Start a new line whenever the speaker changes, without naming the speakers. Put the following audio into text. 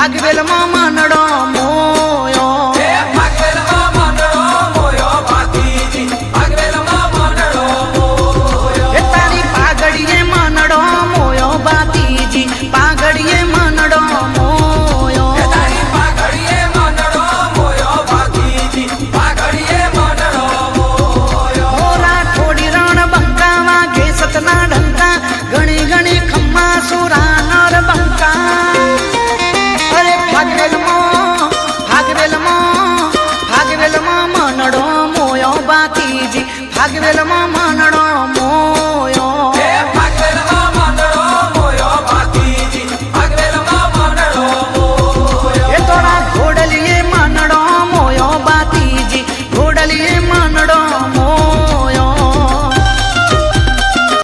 ભાગવેલ માં માનડો મોયો
ભાગવેલ માં માનડો મોયો ભાતીજી ભાગવેલ માં માનડો મોયો
તારી પાઘડીએ માનડો મોયો ભાતીજી પાઘડીએ માનડો મોયો
તારી પાઘડીએ માનડો મોયો ભાતીજી પાઘડીએ માનડો મોયો
મોરા થોડી રણ બંકા વાગે સતના ઢંકા ઘણી ઘણી ખમ્મા સુરા નર બંકા અરે ભાગવેલ માં માનડો મોયો ભાતીજી ભાગવેલ માં માનડો